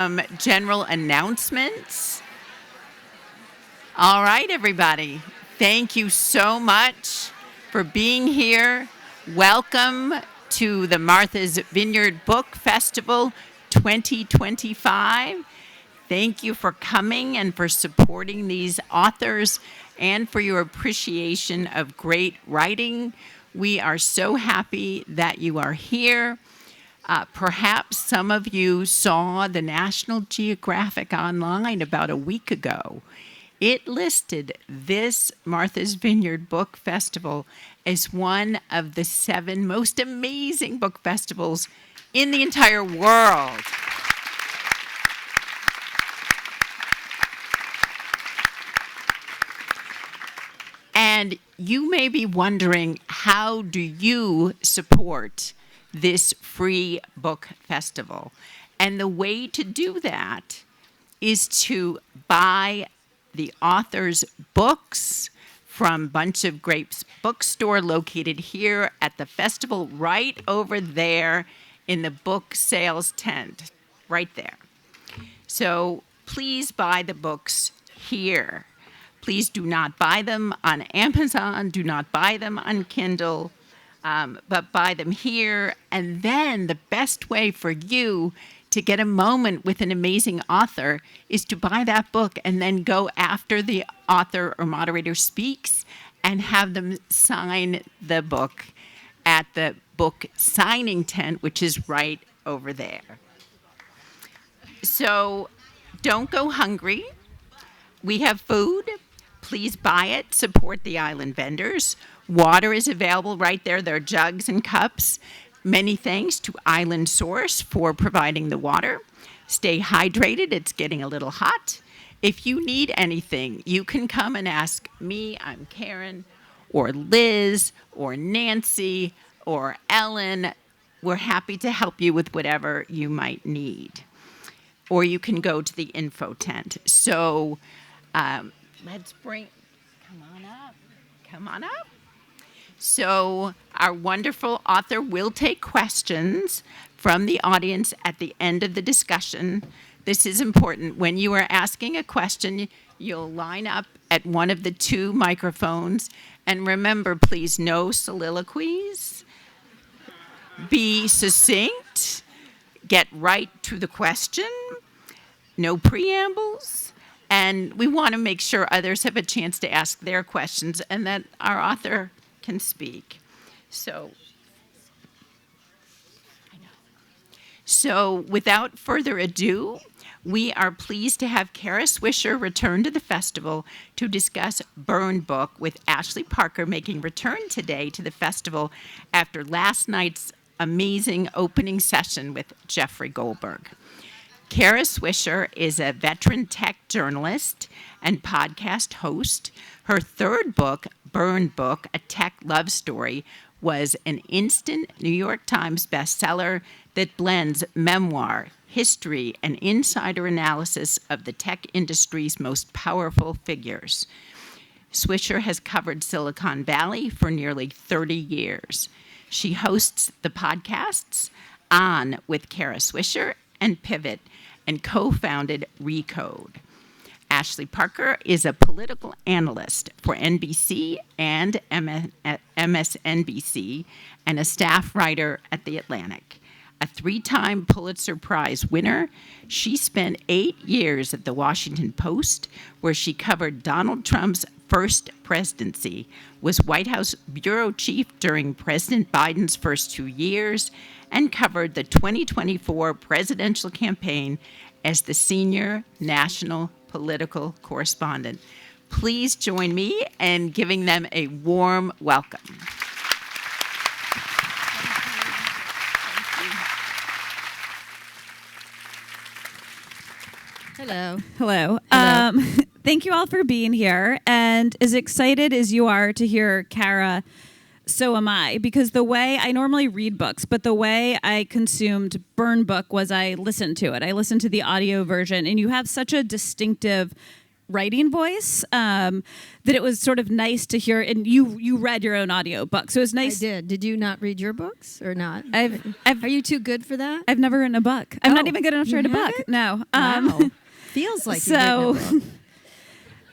General announcements. All right, everybody. Thank you so much for being here. Welcome to the Martha's Vineyard Book Festival 2025. Thank you for coming and for supporting these authors and for your appreciation of great writing. We are so happy that you are here. Perhaps some of you saw the National Geographic online about a week ago. It listed this Martha's Vineyard Book Festival as one of the 7 most amazing book festivals in the entire world. And you may be wondering, how do you support this free book festival? And the way to do that is to buy the author's books from Bunch of Grapes bookstore located here at the festival, right over there in the book sales tent, right there. So please buy the books here. Please do not buy them on Amazon, do not buy them on Kindle, but buy them here. And then the best way for you to get a moment with an amazing author is to buy that book and then go after the author or moderator speaks and have them sign the book at the book signing tent, which is right over there. So don't go hungry. We have food. Please buy it. Support the island vendors. Water is available right there. There are jugs and cups. Many thanks to Island Source for providing the water. Stay hydrated. It's getting a little hot. If you need anything, you can come and ask me. I'm Karen, or Liz, or Nancy, or Ellen. We're happy to help you with whatever you might need. Or you can go to the info tent. So let's bring, come on up. So our wonderful author will take questions from the audience at the end of the discussion. This is important. When you are asking a question, you'll line up at one of the 2 microphones. And remember, please, no soliloquies. Be succinct. Get right to the question. No preambles. And we want to make sure others have a chance to ask their questions and that our author can speak. So without further ado, we are pleased to have Kara Swisher return to the festival to discuss Burn Book, with Ashley Parker making return today to the festival after last night's amazing opening session with Jeffrey Goldberg. Kara Swisher is a veteran tech journalist and podcast host. Her 3rd book, Burn Book, A Tech Love Story, was an instant New York Times bestseller that blends memoir, history, and insider analysis of the tech industry's most powerful figures. Swisher has covered Silicon Valley for nearly 30 years. She hosts the podcasts On with Kara Swisher and Pivot, and co-founded Recode. Ashley Parker is a political analyst for NBC and MSNBC and a staff writer at The Atlantic. A 3-time Pulitzer Prize winner, she spent 8 years at The Washington Post, where she covered Donald Trump's first presidency, was White House bureau chief during President Biden's first 2 years, and covered the 2024 presidential campaign as the senior national political correspondent. Please join me in giving them a warm welcome. Hello. Hello. Thank you all for being here. And as excited as you are to hear Kara, so am I. Because the way I normally read books, but the way I consumed Burn Book was I listened to it. I listened to the audio version. And you have such a distinctive writing voice, that it was sort of nice to hear. And you read your own audiobook, so it was nice. I did. Did you not read your books or not? Are you too good for that? I've never written a book. I'm not even good enough to write a book. No. Wow. Feels like you've written a book.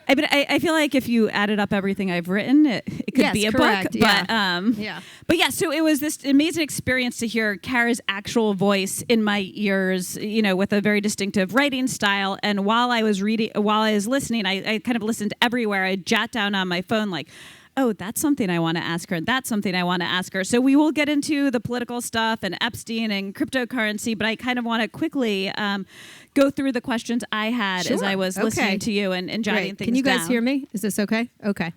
I feel like if you added up everything I've written, it could be a correct. book. Yeah. But yeah, so it was this amazing experience to hear Kara's actual voice in my ears, with a very distinctive writing style. And while I was listening, I kind of listened everywhere. I jot down on my phone like, oh, that's something I want to ask her, and that's something I want to ask her. So we will get into the political stuff and Epstein and cryptocurrency, but I kind of want to quickly go through the questions I had as I was listening to you and jotting things down. Can you guys hear me? Is this okay? Okay.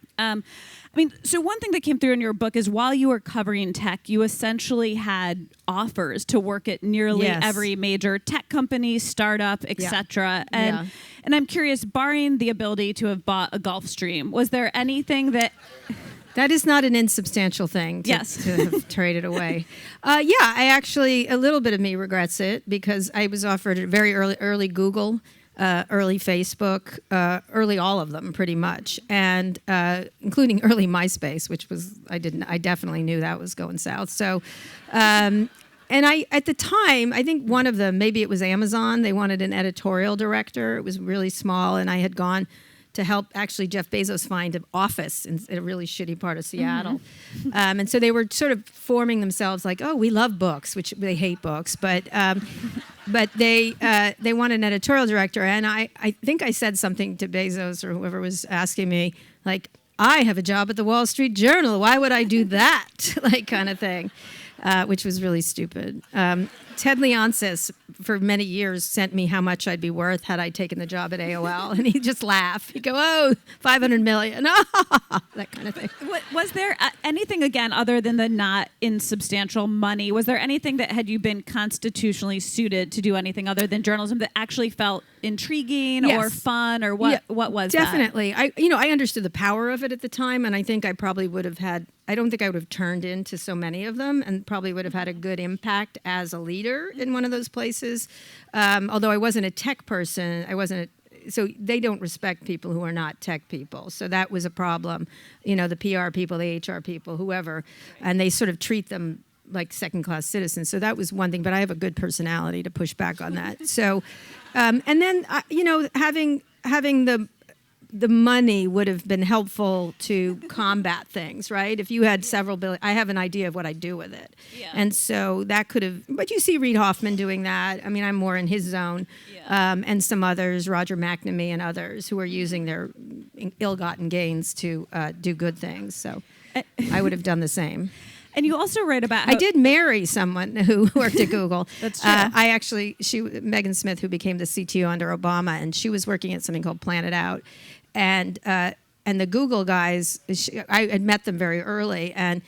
So one thing that came through in your book is while you were covering tech, you essentially had offers to work at nearly every major tech company, startup, etc. And I'm curious, barring the ability to have bought a Gulfstream, was there anything that... That is not an insubstantial thing to have traded away. I actually, a little bit of me regrets it because I was offered a very early Google, early Facebook, early all of them pretty much, and including early MySpace, which was, I definitely knew that was going south. So, and I, at the time, I think one of them, maybe it was Amazon, they wanted an editorial director. It was really small, and I had gone to help actually Jeff Bezos find an office in a really shitty part of Seattle. Mm-hmm. And so they were sort of forming themselves like, oh, we love books, which they hate books, but they want an editorial director. And I think I said something to Bezos or whoever was asking me, like, I have a job at the Wall Street Journal. Why would I do that? Like kind of thing, which was really stupid. Ted Leonsis, for many years, sent me how much I'd be worth had I taken the job at AOL, and he'd just laugh. He'd go, oh, $500 million, that kind of thing. Was there anything, again, other than the not insubstantial money, was there anything that had you been constitutionally suited to do anything other than journalism that actually felt intriguing or fun, or what was definitely. That? I understood the power of it at the time, and I think I probably would have had, I don't think I would have turned into so many of them and probably would have had a good impact as a leader in one of those places. Although I wasn't a tech person, so they don't respect people who are not tech people. So that was a problem. The PR people, the HR people, whoever, and they sort of treat them like second-class citizens. So that was one thing, but I have a good personality to push back on that. So, and then, having the money would have been helpful to combat things, right? If you had several billion, I have an idea of what I'd do with it. Yeah. And so that could have, but you see Reid Hoffman doing that. I mean, I'm more in his zone. Yeah. And some others, Roger McNamee and others, who are using their ill-gotten gains to do good things. So I would have done the same. And you also write about I did marry someone who worked at Google. That's true. Megan Smith, who became the CTO under Obama, and she was working at something called Planet Out. And the Google guys, I had met them very early, and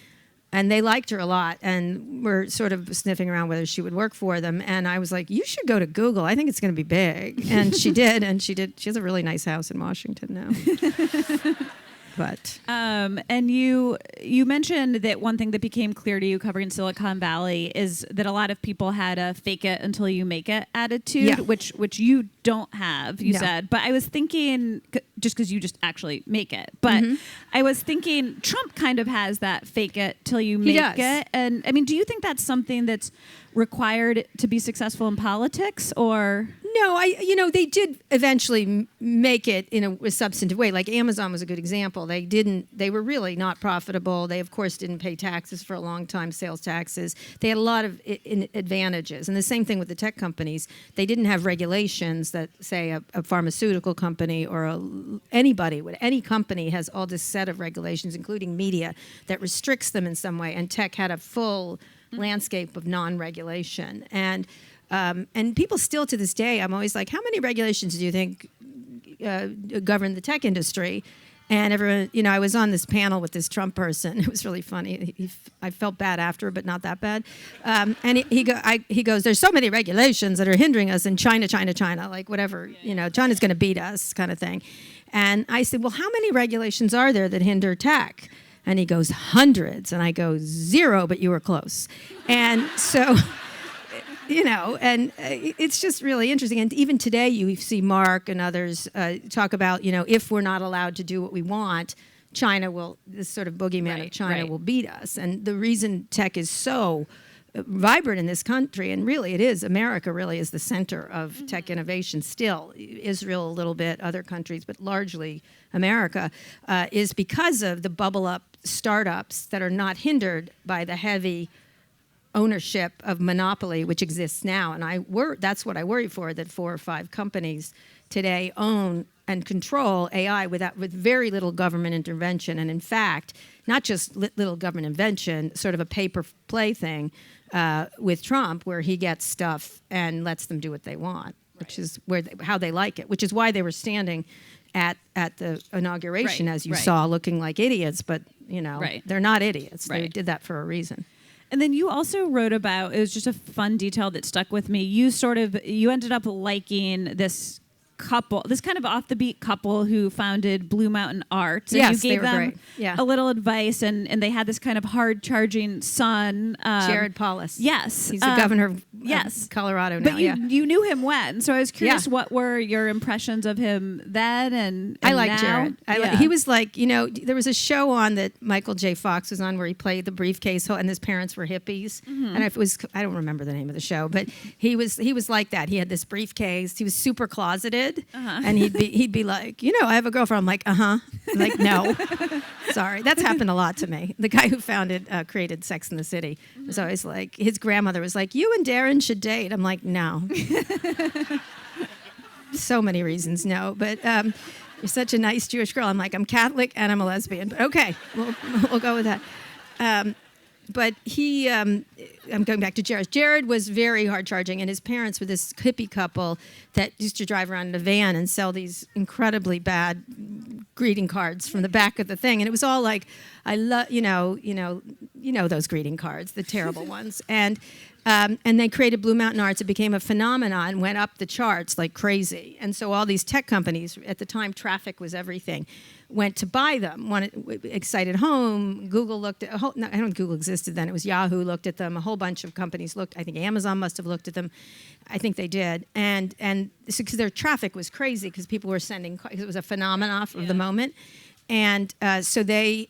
they liked her a lot, and were sort of sniffing around whether she would work for them. And I was like, you should go to Google. I think it's going to be big. And she did, She has a really nice house in Washington now. But and you mentioned that one thing that became clear to you covering Silicon Valley is that a lot of people had a fake it until you make it attitude, which you don't have, you said. But I was thinking, just because you just actually make it, but I was thinking Trump kind of has that fake it till you make it. And I mean, do you think that's something that's required to be successful in politics, or? No, they did eventually make it in a substantive way. Like Amazon was a good example. They were really not profitable. They, of course, didn't pay taxes for a long time, sales taxes. They had a lot of advantages. And the same thing with the tech companies. They didn't have regulations that, say, a pharmaceutical company or any company has all this set of regulations, including media, that restricts them in some way. And tech had a full landscape of non-regulation. And people still to this day, I'm always like, how many regulations do you think govern the tech industry? And everyone, I was on this panel with this Trump person. It was really funny. I felt bad after, but not that bad. And he goes, there's so many regulations that are hindering us in China, like whatever, China's going to beat us kind of thing. And I said, well, how many regulations are there that hinder tech? And he goes, hundreds. And I go, 0, but you were close. And so... and it's just really interesting. And even today, you see Mark and others talk about, if we're not allowed to do what we want, this sort of boogeyman of China will beat us. And the reason tech is so vibrant in this country, and really it is, America really is the center of tech innovation still, Israel a little bit, other countries, but largely America, is because of the bubble up startups that are not hindered by the heavy ownership of monopoly which exists now. And that's what I worry for, that 4 or 5 companies today own and control AI with very little government intervention. And in fact, not just little government intervention, sort of a pay-per-play thing with Trump, where he gets stuff and lets them do what they want, which is how they like it, which is why they were standing at the inauguration, as you saw, looking like idiots, but they're not idiots. They did that for a reason. And then you also wrote about, it was just a fun detail that stuck with me. You ended up liking this kind of off the beat couple who founded Blue Mountain Arts. And yes, you gave they were them great. Yeah. a little advice, and they had this kind of hard charging son. Jared Polis. Yes. He's the governor of Colorado now. But you knew him when. So I was curious, what were your impressions of him then and I like now? Jared. He was like, there was a show on that Michael J. Fox was on where he played the briefcase and his parents were hippies. Mm-hmm. And I don't remember the name of the show, but he was like that. He had this briefcase. He was super closeted. And he'd be like, I have a girlfriend. I'm like, like, no. Sorry. That's happened a lot to me. The guy who created Sex and the City was always like, his grandmother was like, you and Darren should date. I'm like, no. So many reasons, no. But you're such a nice Jewish girl. I'm like, I'm Catholic and I'm a lesbian. But okay, we'll go with that. But I'm going back to Jared. Jared was very hard charging, and his parents were this hippie couple that used to drive around in a van and sell these incredibly bad greeting cards from the back of the thing. And it was all like, I love, those greeting cards, the terrible ones. And they created Blue Mountain Arts. It became a phenomenon, went up the charts like crazy. And so all these tech companies, at the time, traffic was everything, went to buy them. Excited Home, Google looked at, I don't think Google existed then, it was Yahoo looked at them, a whole bunch of companies looked, I think Amazon must have looked at them. I think they did. And because their traffic was crazy, because people were sending, it was a phenomenon of the moment. And so they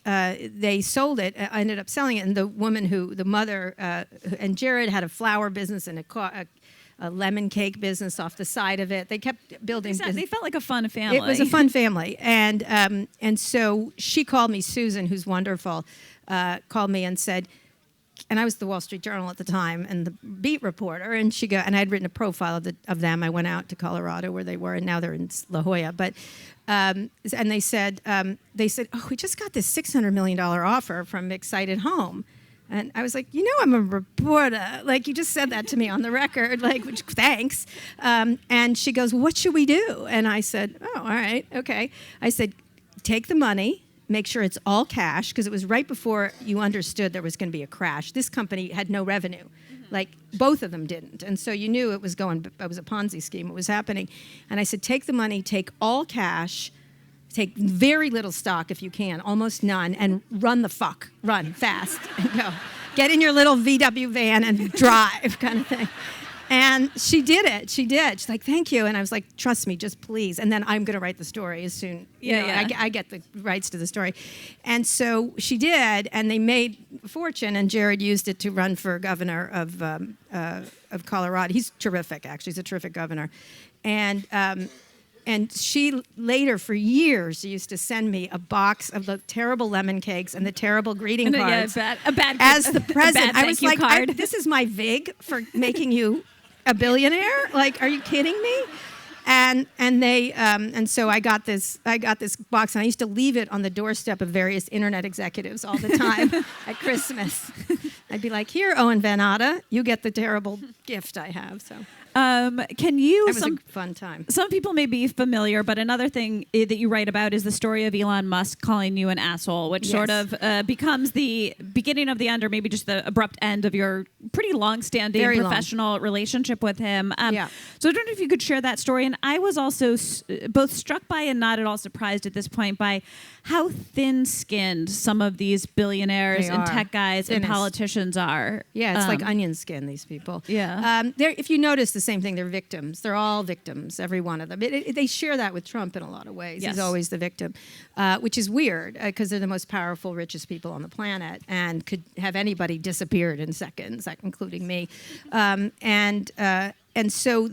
sold it. I ended up selling it. And the mother, and Jared had a flower business and a lemon cake business off the side of it. They kept building. They felt like a fun family. It was a fun family. And so she called me, Susan, who's wonderful, called me and said, and I was the Wall Street Journal at the time and the beat reporter, and and I had written a profile of them. I went out to Colorado where they were, and now they're in La Jolla. But and they said, oh, we just got this $600 million offer from Excited Home. And I was like, I'm a reporter. Like, you just said that to me on the record, which, thanks. And she goes, what should we do? And I said, oh, all right, okay. I said, take the money, make sure it's all cash, because it was right before you understood there was going to be a crash. This company had no revenue. Like, both of them didn't. And so you knew it was a Ponzi scheme, what was happening. And I said, take the money, take all cash, take very little stock if you can, almost none, and run fast, and go. Get in your little VW van and drive, kind of thing. And she did it. She's like, thank you. And I was like, trust me, just please. And then I'm going to write the story as soon. I get the rights to the story. And so she did, and they made a fortune, and Jared used it to run for governor of Colorado. He's terrific, actually. He's a terrific governor. And she later, for years, used to send me a box of the terrible lemon cakes and the terrible greeting cards. A bad as the present. I was like, this is my vig for making you a billionaire? Like, are you kidding me? And so I got this box, and I used to leave it on the doorstep of various internet executives all the time at Christmas. I'd be like, here, Owen Van Atta, you get the terrible gift I have. So Can you? That was a fun time. Some people may be familiar, but another thing that you write about is the story of Elon Musk calling you an asshole, which sort of becomes the beginning of the end, or maybe just the abrupt end of your pretty long-standing professional relationship with him. So I don't know if you could share that story. And I was also both struck by and not at all surprised at this point by how thin-skinned some of these billionaires and tech guys and politicians are. Yeah, it's like onion skin, these people. Yeah. If you notice the same thing, they're victims. They're all victims, every one of them. They share that with Trump in a lot of ways. Yes. He's always the victim, which is weird because they're the most powerful, richest people on the planet and could have anybody disappeared in seconds, including me. And so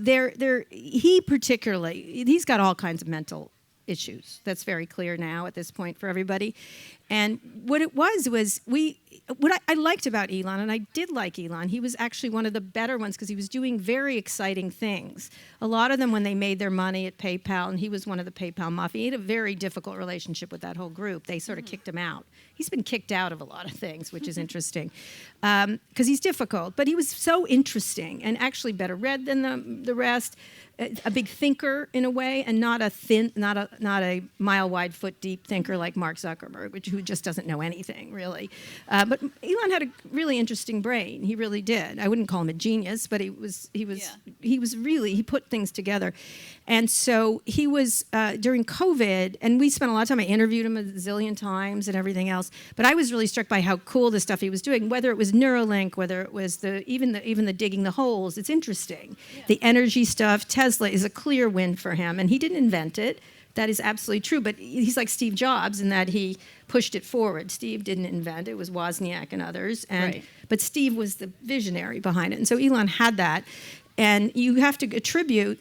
he particularly, he's got all kinds of mental issues. That's very clear now at this point for everybody. And what it was what I liked about Elon, and I did like Elon, he was actually one of the better ones because he was doing very exciting things. A lot of them when they made their money at PayPal, and he was one of the PayPal mafia. He had a very difficult relationship with that whole group. They sort of kicked him out. He's been kicked out of a lot of things, which is interesting because he's difficult. But he was so interesting and actually better read than the rest. A big thinker in a way, and not a mile wide, foot deep thinker like Mark Zuckerberg, who just doesn't know anything really. But Elon had a really interesting brain. He really did. I wouldn't call him a genius, but he put things together. And so he was during COVID, and we spent a lot of time. I interviewed him a zillion times and everything else. But I was really struck by how cool the stuff he was doing. Whether it was Neuralink, whether it was even the digging the holes. It's interesting. Yeah. The energy stuff. Tesla is a clear win for him, and he didn't invent it. That is absolutely true, but he's like Steve Jobs in that he pushed it forward. Steve didn't invent it. It was Wozniak and others, but Steve was the visionary behind it, and so Elon had that. And you have to attribute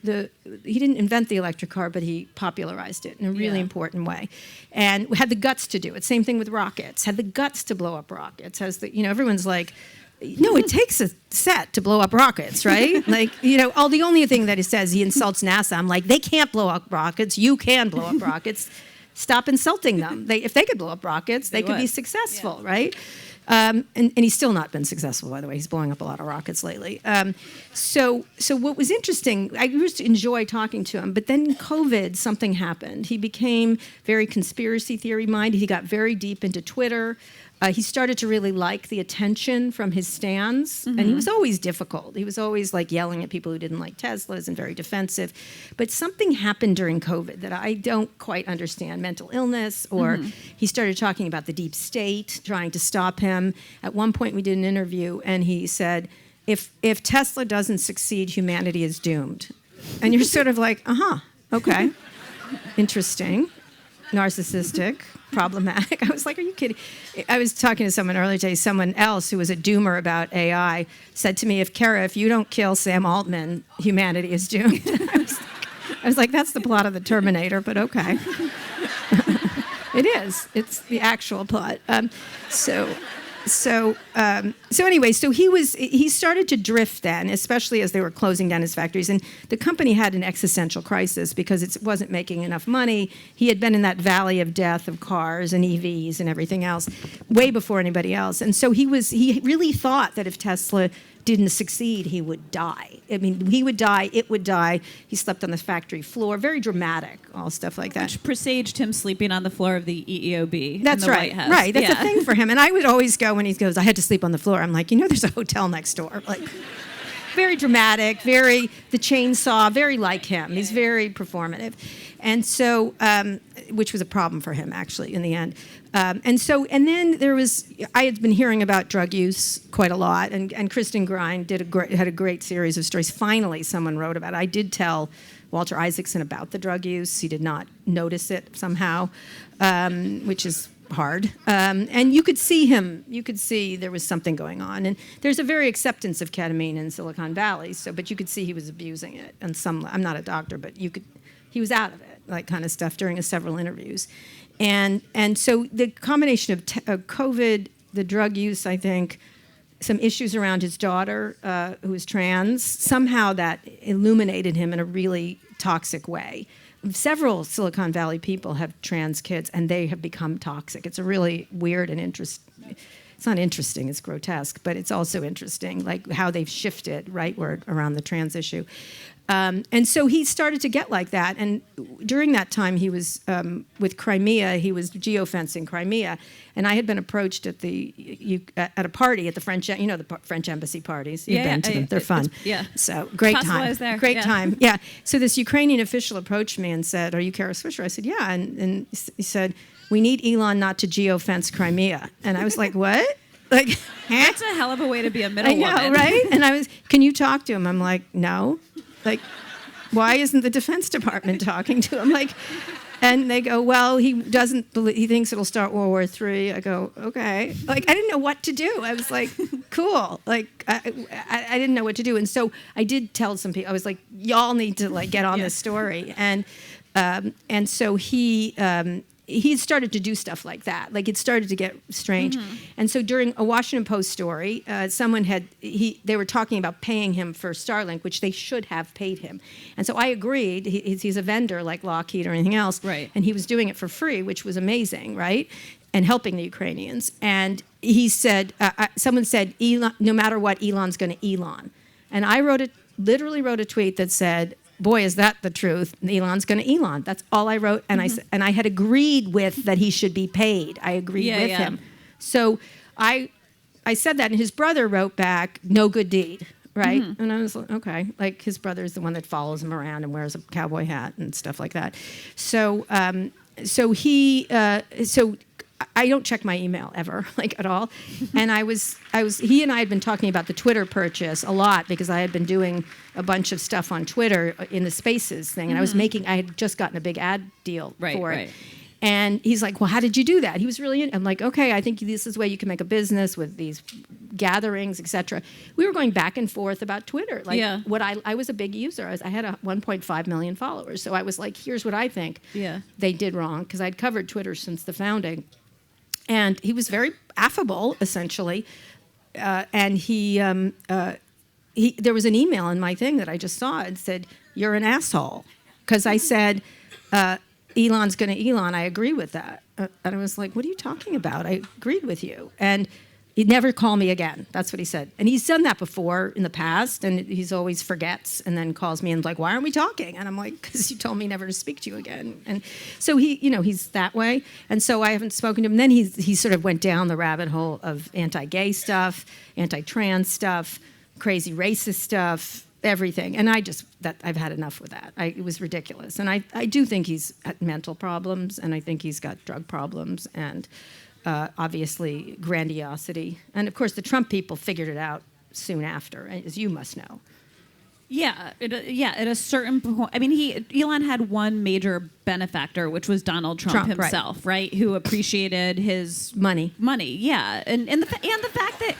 he didn't invent the electric car, but he popularized it in a really important way. And had the guts to do it. Same thing with rockets. Had the guts to blow up rockets. Everyone's like, no, it takes a set to blow up rockets, right? The only thing that he says, he insults NASA. I'm like, they can't blow up rockets. You can blow up rockets. Stop insulting them. If they could blow up rockets, they could be successful, right? And he's still not been successful, by the way. He's blowing up a lot of rockets lately. So what was interesting, I used to enjoy talking to him, but then COVID, something happened. He became very conspiracy theory minded. He got very deep into Twitter. He started to really like the attention from his stands, and he was always difficult. He was always like yelling at people who didn't like Teslas and very defensive. But something happened during COVID that I don't quite understand, mental illness, or he started talking about the deep state, trying to stop him. At one point we did an interview, and he said, if Tesla doesn't succeed, humanity is doomed. And you're sort of like, okay, interesting, narcissistic, problematic. I was like, are you kidding? I was talking to someone earlier today, someone else who was a doomer about AI said to me, if you don't kill Sam Altman, humanity is doomed. I was like, that's the plot of the Terminator, but okay. It is. It's the actual plot. So anyway, he started to drift then, especially as they were closing down his factories. And the company had an existential crisis because it wasn't making enough money. He had been in that valley of death of cars and EVs and everything else way before anybody else. And so he really thought that if Tesla didn't succeed, he would die. I mean, he would die, it would die. He slept on the factory floor. Very dramatic, all stuff like that. Which presaged him sleeping on the floor of the EEOB. That's in the right. White House. Right. That's a thing for him. And I would always go when he goes, I had to sleep on the floor. I'm like, there's a hotel next door. Like, very dramatic, very the chainsaw, very like him. He's very performative. And so, which was a problem for him, actually, in the end. And then I had been hearing about drug use quite a lot, and Kristen Grind had a great series of stories. Finally, someone wrote about it. I did tell Walter Isaacson about the drug use. He did not notice it somehow, which is hard. And you could see there was something going on. And there's a very acceptance of ketamine in Silicon Valley, but you could see he was abusing it. And I'm not a doctor, but he was out of it, like kind of stuff during several interviews. And so the combination of COVID, the drug use, I think, some issues around his daughter, who is trans, somehow that illuminated him in a really toxic way. Several Silicon Valley people have trans kids, and they have become toxic. It's a really weird and interesting. it's not interesting, it's grotesque, but it's also interesting, like how they've shifted rightward around the trans issue. And so he started to get like that. And during that time, he was with Crimea. He was geofencing Crimea. And I had been approached at a party at the French, the French embassy parties. You've been to them. They're fun. So great time. Was there. Great time. Yeah. So this Ukrainian official approached me and said, "Are you Kara Swisher?" I said, "Yeah." And he said, "We need Elon not to geofence Crimea." And I was like, "What?" Like, that's a hell of a way to be a middle woman. I know, right? And can you talk to him? I'm like, no. Like, why isn't the Defense Department talking to him? Like, and they go, well, he doesn't believe, he thinks it'll start World War III. I go, okay. Like, I didn't know what to do. I was like, cool. Like, I didn't know what to do. And so I did tell some people, I was like, y'all need to like get on this story. And so he started to do stuff like that. Like, it started to get strange. Mm-hmm. And so during a Washington Post story, they were talking about paying him for Starlink, which they should have paid him. And so I agreed. He's a vendor like Lockheed or anything else. Right. And he was doing it for free, which was amazing, right? And helping the Ukrainians. And he said, someone said, Elon, no matter what, Elon's going to Elon. And I literally wrote a tweet that said, boy, is that the truth? Elon's going to Elon. That's all I wrote, and I had agreed with that he should be paid. I agreed with him. So I said that, and his brother wrote back, "No good deed," right? Mm-hmm. And I was like, okay, like his brother's the one that follows him around and wears a cowboy hat and stuff like that. So I don't check my email ever, like at all. And he and I had been talking about the Twitter purchase a lot because I had been doing a bunch of stuff on Twitter in the Spaces thing. And I had just gotten a big ad deal for it. And he's like, well, how did you do that? He was really I'm like, okay, I think this is the way you can make a business with these gatherings, etc. We were going back and forth about Twitter. Like, I was a big user. I had 1.5 million followers. So I was like, here's what I think they did wrong, because I'd covered Twitter since the founding. And he was very affable, essentially. And there was an email in my thing that I just saw. It said, "You're an asshole," because I said, "Elon's going to Elon." I agree with that. And I was like, "What are you talking about? I agreed with you." And he'd never call me again. That's what he said. And he's done that before in the past, and he's always forgets and then calls me and like, "Why aren't we talking?" And I'm like, "Because you told me never to speak to you again." And so he's that way. And so I haven't spoken to him. And then he sort of went down the rabbit hole of anti-gay stuff, anti-trans stuff, crazy racist stuff, everything. And I've had enough with that. It was ridiculous. And I do think he's got mental problems, and I think he's got drug problems, and obviously grandiosity. And of course, the Trump people figured it out soon after, as you must know. Yeah, at a certain point. I mean, Elon had one major benefactor, which was Donald Trump himself, right? Who appreciated his money. Yeah, and the fact that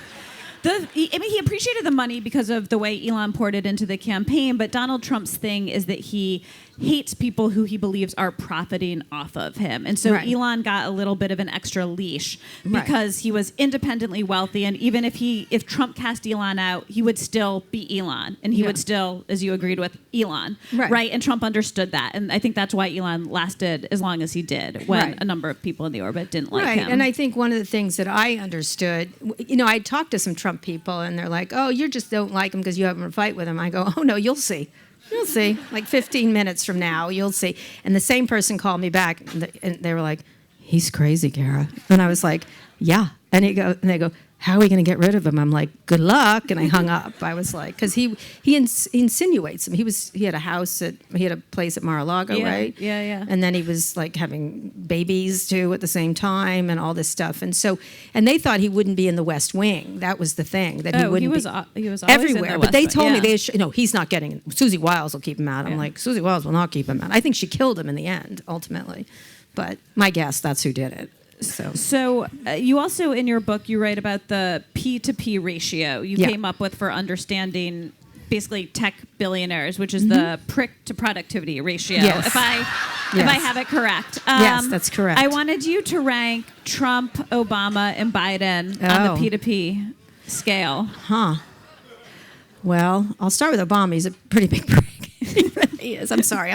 he appreciated the money because of the way Elon poured it into the campaign, but Donald Trump's thing is that he hates people who he believes are profiting off of him. And so Elon got a little bit of an extra leash because he was independently wealthy, and even if Trump cast Elon out, he would still be Elon, and he would still, as you agreed with, Elon. Right? And Trump understood that. And I think that's why Elon lasted as long as he did, when a number of people in the orbit didn't like him. And I think one of the things that I understood, I talked to some Trump people, and they're like, "Oh, you just don't like him because you haven't a fight with him." I go, "Oh no, you'll see. You'll see. Like 15 minutes from now, you'll see." And the same person called me back, and they were like, "He's crazy, Kara." And I was like, "Yeah." And they go, "How are we going to get rid of him?" I'm like, "Good luck." And I hung up. I was like, because he insinuates him. He had a place at Mar-a-Lago, right? Yeah. And then he was like having babies too at the same time, and all this stuff. And they thought he wouldn't be in the West Wing. That was the thing, that he wouldn't. He was always everywhere. In the but they West told Wing. me he's not getting. Susie Wiles will keep him out. I'm like, Susie Wiles will not keep him out. I think she killed him in the end, ultimately. But my guess, that's who did it. So you also, in your book, you write about the P-to-P ratio you came up with for understanding basically tech billionaires, which is the prick to productivity ratio. Yes. If I have it correct. Yes, that's correct. I wanted you to rank Trump, Obama, and Biden on the P-to-P scale. Well, I'll start with Obama. He's a pretty big prick. He he is. I'm sorry.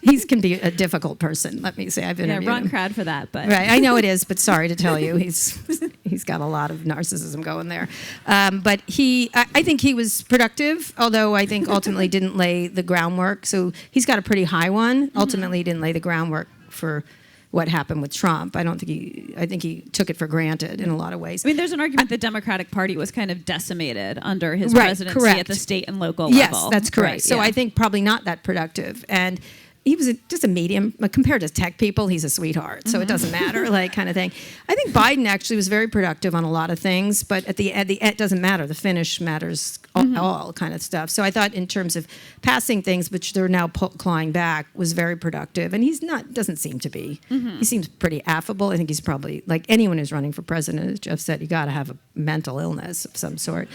He can be a difficult person. Let me say, I've interviewed wrong him. crowd for that, but Right, I know it is, but sorry to tell you, he's got a lot of narcissism going there. But I think he was productive, although I think ultimately didn't lay the groundwork. So he's got a pretty high one. Ultimately, he didn't lay the groundwork for what happened with Trump. I think he took it for granted in a lot of ways. I mean, there's an argument the Democratic Party was kind of decimated under his Right, presidency correct. at the state and local Yes, level. that's correct. Right, So yeah. I think probably not that productive. And he was just a medium. Compared to tech people, he's a sweetheart. So it doesn't matter, like kind of thing. I think Biden actually was very productive on a lot of things, but at the end, it doesn't matter. The finish matters all kind of stuff. So I thought in terms of passing things, which they're now clawing back, was very productive. And doesn't seem to be. He seems pretty affable. I think he's probably, like anyone who's running for president, as Jeff said, you got to have a mental illness of some sort.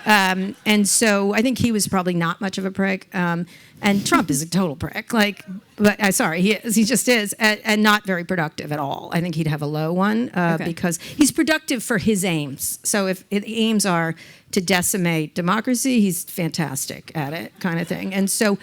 And so I think he was probably not much of a prick. And Trump is a total prick. He just is, and not very productive at all. I think he'd have a low one because he's productive for his aims. So if the aims are to decimate democracy, he's fantastic at it, kind of thing. And so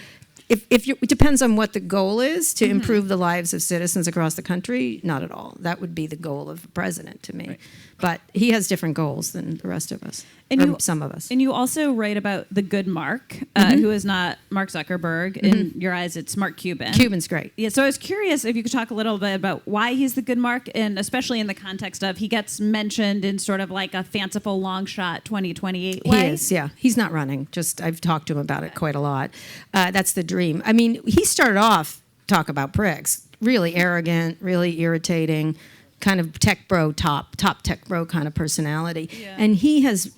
it depends on what the goal is to improve the lives of citizens across the country. Not at all. That would be the goal of a president to me. Right. But he has different goals than the rest of us, or some of us. And you also write about the good Mark, who is not Mark Zuckerberg. In your eyes, it's Mark Cuban. Cuban's great. Yeah, so I was curious if you could talk a little bit about why he's the good Mark, and especially in the context of he gets mentioned in sort of like a fanciful long shot 2028 way. He is, yeah. He's not running. I've talked to him about it quite a lot. That's the dream. I mean, he started off, talk about pricks, really arrogant, really irritating, kind of tech bro, top tech bro kind of personality. Yeah. And he has,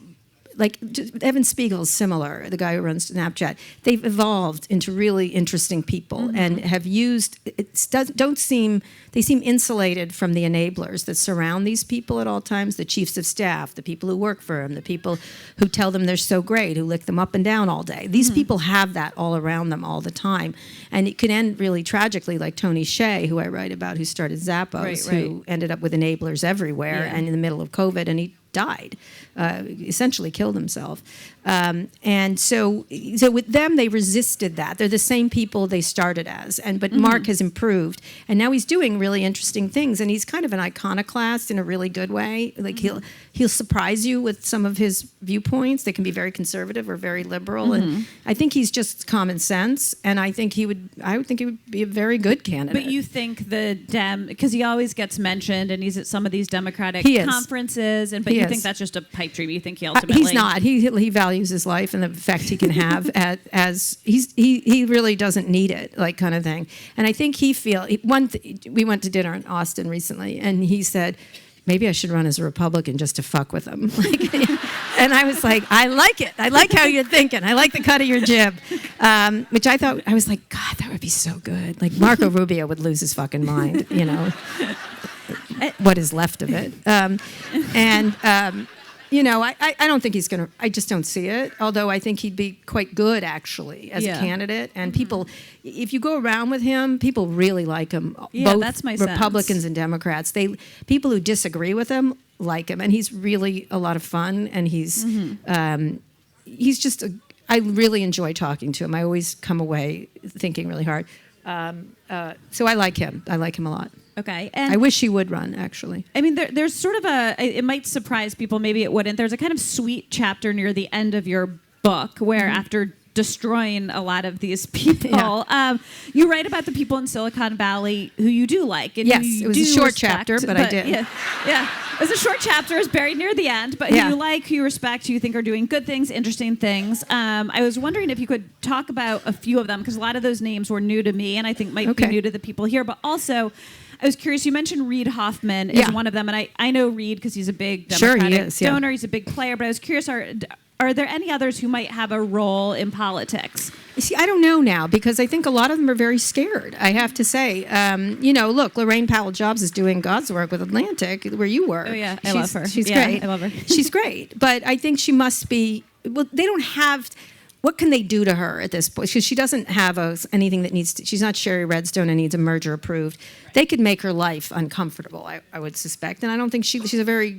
like, Evan Spiegel is similar, the guy who runs Snapchat. They've evolved into really interesting people and have used, they seem insulated from the enablers that surround these people at all times, the chiefs of staff, the people who work for them, the people who tell them they're so great, who lick them up and down all day. These people have that all around them all the time. And it could end really tragically, like Tony Hsieh, who I write about, who started Zappos, who ended up with enablers everywhere and in the middle of COVID, and he died, essentially killed himself. And so with them, they resisted that. They're the same people they started as. But Mark has improved, and now he's doing really interesting things. And he's kind of an iconoclast in a really good way. Like he'll surprise you with some of his viewpoints. They can be very conservative or very liberal. And I think he's just common sense. And I would think he would be a very good candidate. But you think because he always gets mentioned, and he's at some of these Democratic conferences, but you think that's just a pipe dream. You think he ultimately he's not. He values his life and the effect he can have as he really doesn't need it, like kind of thing. And I think we went to dinner in Austin recently, and he said, maybe I should run as a Republican just to fuck with them. And I was like, I like it. I like how you're thinking. I like the cut of your jib. Which I was like, God, that would be so good. Like Marco Rubio would lose his fucking mind, what is left of it. I don't think he's going to, I just don't see it. Although I think he'd be quite good, actually, as a candidate. And people, if you go around with him, people really like him. Yeah, both that's my Republicans sense. And Democrats. People who disagree with him like him. And he's really a lot of fun. And he's just, I really enjoy talking to him. I always come away thinking really hard. So I like him. I like him a lot. Okay. And I wish he would run, actually. I mean, there's sort of it might surprise people, maybe it wouldn't. There's a kind of sweet chapter near the end of your book where after destroying a lot of these people, you write about the people in Silicon Valley who you do like. And yes, it was a short chapter, but I did. Yeah. It was a short chapter. It's buried near the end, but who you like, who you respect, who you think are doing good things, interesting things. I was wondering if you could talk about a few of them, because a lot of those names were new to me and I think might be new to the people here, but also I was curious, you mentioned Reid Hoffman is one of them, and I know Reid because he's a big Democratic donor, he's a big player, but I was curious, are there any others who might have a role in politics? See, I don't know now, because I think a lot of them are very scared, I have to say. Look, Lorraine Powell-Jobs is doing God's work with Atlantic, where you were. Oh, yeah, I love her. She's great. I love her. She's great, but I think she must be, they don't have... What can they do to her at this point? Because she doesn't have anything that needs to... She's not Sherry Redstone and needs a merger approved. They could make her life uncomfortable, I would suspect. And I don't think she's a very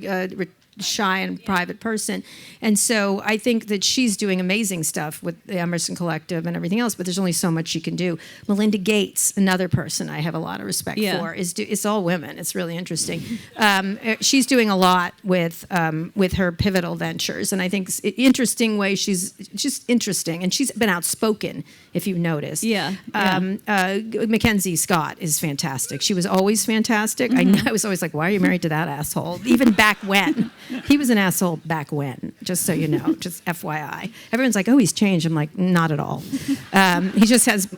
shy and private person. And so I think that she's doing amazing stuff with the Emerson Collective and everything else, but there's only so much she can do. Melinda Gates, another person I have a lot of respect for, it's all women. It's really interesting. She's doing a lot with her pivotal ventures, and I think it's an interesting way. She's just interesting, and she's been outspoken, if you've noticed. Mackenzie Scott is fantastic. She was always fantastic. I was always like, why are you married to that asshole? Even back when. He was an asshole back when, just so you know, just FYI. Everyone's like, oh, he's changed. I'm like, not at all. He just has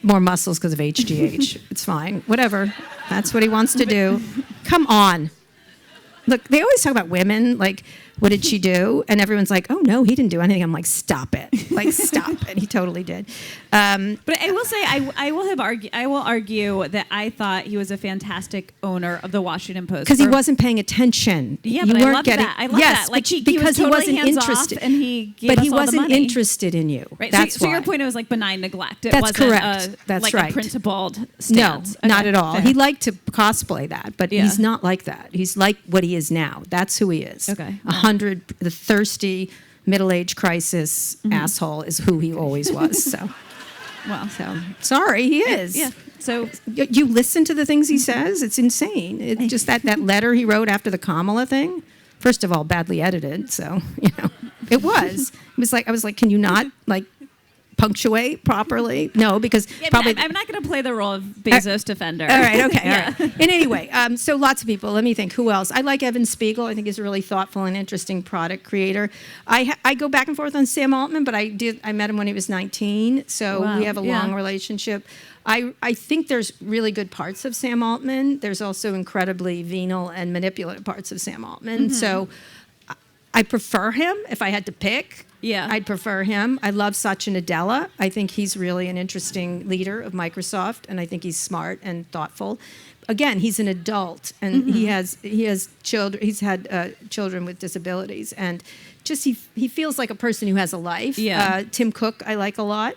more muscles because of HGH. It's fine. Whatever. That's what he wants to do. Come on. Look, they always talk about women, like, what did she do? And everyone's like, oh, no, he didn't do anything. I'm like, stop it. Like, stop it. He totally did. But I will say, I will argue that I thought he was a fantastic owner of the Washington Post. Because he wasn't paying attention. Yeah, but I love that. I love that. Like, because he wasn't interested. And he gave us all the money. Interested in you. Right. That's so your point, it was like benign neglect. It That's wasn't correct. That's like right. a principled stance. No, not at all. Fair. He liked to cosplay that, but he's not like that. He's like what he is now. That's who he is. Okay. 100, the thirsty middle-age crisis asshole is who he always was. So, well, so sorry, he is. Yeah. So you listen to the things he says. It's insane. It's just that letter he wrote after the Kamala thing. First of all, badly edited. So it was. It was like I was like, can you not like punctuate properly? No, because probably I'm not going to play the role of Bezos defender. All right, okay, all right. And anyway, so lots of people. Let me think. Who else? I like Evan Spiegel. I think he's a really thoughtful and interesting product creator. I go back and forth on Sam Altman, but I met him when he was 19, so we have a long relationship. I think there's really good parts of Sam Altman. There's also incredibly venal and manipulative parts of Sam Altman. So I prefer him if I had to pick. Yeah, I'd prefer him. I love Satya Nadella. I think he's really an interesting leader of Microsoft, and I think he's smart and thoughtful. Again, he's an adult, and he has children. He's had children with disabilities, and just he feels like a person who has a life. Yeah. Tim Cook, I like a lot.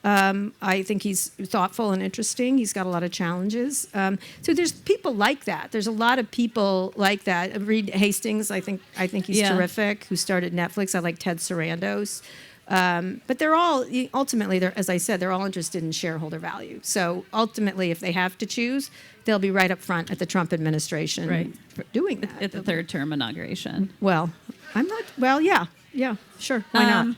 I think he's thoughtful and interesting. He's got a lot of challenges. So there's people like that. There's a lot of people like that. Reed Hastings, I think he's terrific, who started Netflix. I like Ted Sarandos. But they're all, ultimately, as I said, they're all interested in shareholder value. So ultimately, if they have to choose, they'll be right up front at the Trump administration for doing that. At the third term inauguration. Well, yeah, sure. Why not?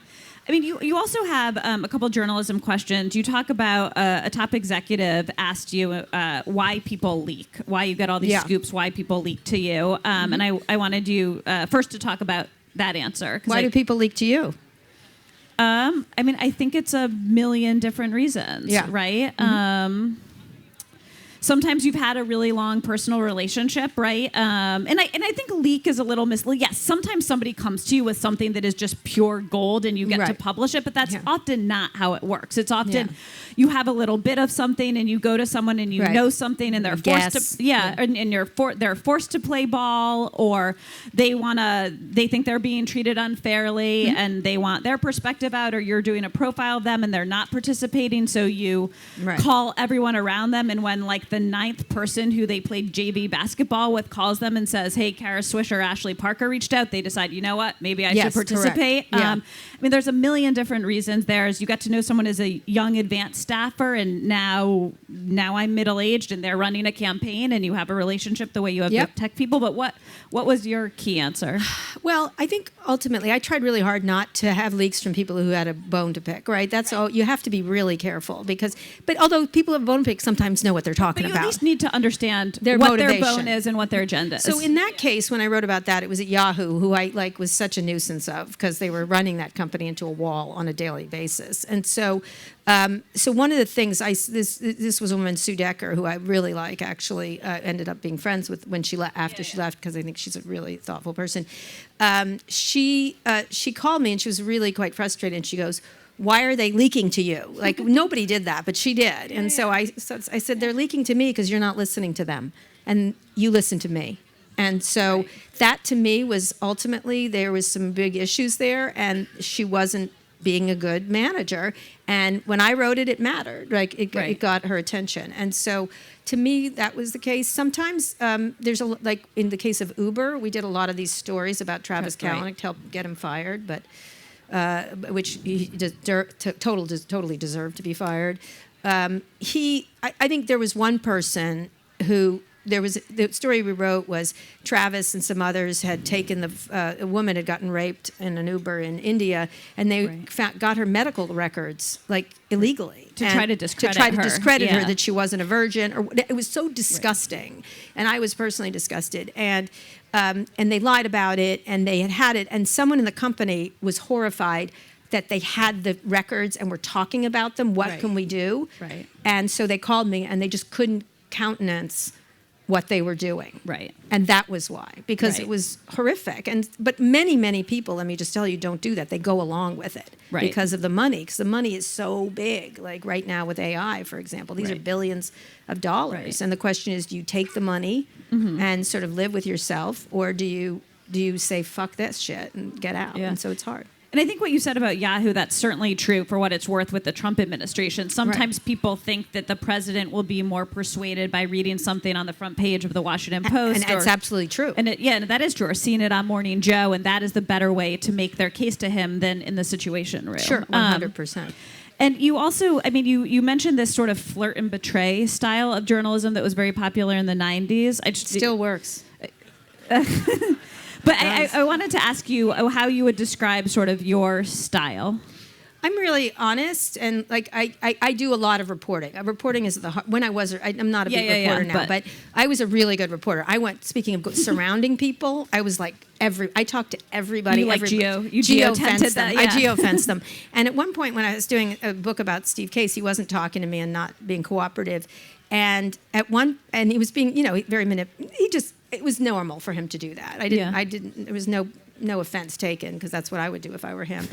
I mean, you also have a couple journalism questions. You talk about a top executive asked you why people leak, why you get all these scoops, why people leak to you. And I wanted you first to talk about that answer. Why do people leak to you? I mean, I think it's a million different reasons, right? Sometimes you've had a really long personal relationship, right? And I think leak is a little misleading. Yes, sometimes somebody comes to you with something that is just pure gold and you get to publish it, but that's often not how it works. It's often you have a little bit of something and you go to someone and you know something and they're forced to and they're forced to play ball, or they think they're being treated unfairly and they want their perspective out, or you're doing a profile of them and they're not participating, so you call everyone around them, and when like the ninth person who they played JV basketball with calls them and says, hey, Kara Swisher, Ashley Parker reached out, they decide, you know what, maybe I should participate. I mean, there's a million different reasons. There's you get to know someone as a young advanced staffer, and now I'm middle-aged and they're running a campaign, and you have a relationship the way you have with tech people. But what was your key answer? Well, I think ultimately I tried really hard not to have leaks from people who had a bone to pick, right? That's all. You have to be really careful but although people have a bone to pick sometimes know what they're talking about. You at least need to understand their what motivation. their bone is and what their agenda is. So in that case, when I wrote about that, it was at Yahoo, who I was such a nuisance of, because they were running that company into a wall on a daily basis. And so one of the things this was a woman, Sue Decker, who I really like, actually ended up being friends with when she after she left, because I think she's a really thoughtful person. She called me and she was really quite frustrated, and she goes, why are they leaking to you? Like, nobody did that, but she did. And so I said, they're leaking to me because you're not listening to them, and you listen to me. And so that to me was ultimately, there was some big issues there, and she wasn't being a good manager. And when I wrote it, it mattered. Like it got her attention. And so to me, that was the case. Sometimes there's like in the case of Uber, we did a lot of these stories about Travis Kalanick to help get him fired, but which he totally deserved to be fired. I think there was one person who. The story we wrote was Travis and some others had taken a woman had gotten raped in an Uber in India, and they got her medical records like illegally to try to discredit her that she wasn't a virgin. Or it was so disgusting, and I was personally disgusted. And they lied about it, and they had it, and someone in the company was horrified that they had the records and were talking about them. What can we do? Right. And so they called me, and they just couldn't countenance what they were doing. Right. And that was why, because it was horrific. But many people, let me just tell you, don't do that. They go along with it because of the money, because the money is so big. Like right now with AI, for example, these are billions of dollars. And the question is, do you take the money and sort of live with yourself, or do you say, fuck this shit and get out? And so it's hard. And I think what you said about Yahoo, that's certainly true for what it's worth with the Trump administration. Sometimes people think that the president will be more persuaded by reading something on the front page of the Washington Post. And it's absolutely true. And that is true. Or seeing it on Morning Joe, and that is the better way to make their case to him than in the Situation Room. Sure, 100%. And you also, you mentioned this sort of flirt and betray style of journalism that was very popular in the 90s. Still works. But I wanted to ask you how you would describe sort of your style. I'm really honest, and like I do a lot of reporting. Reporting is when I was. I'm not a big reporter now, but I was a really good reporter. Speaking of surrounding people, I was like I talked to everybody. You geofenced them. I geofenced them. And at one point, when I was doing a book about Steve Case, he wasn't talking to me and not being cooperative. And he was being, very it was normal for him to do that. There was no offense taken, because that's what I would do if I were him.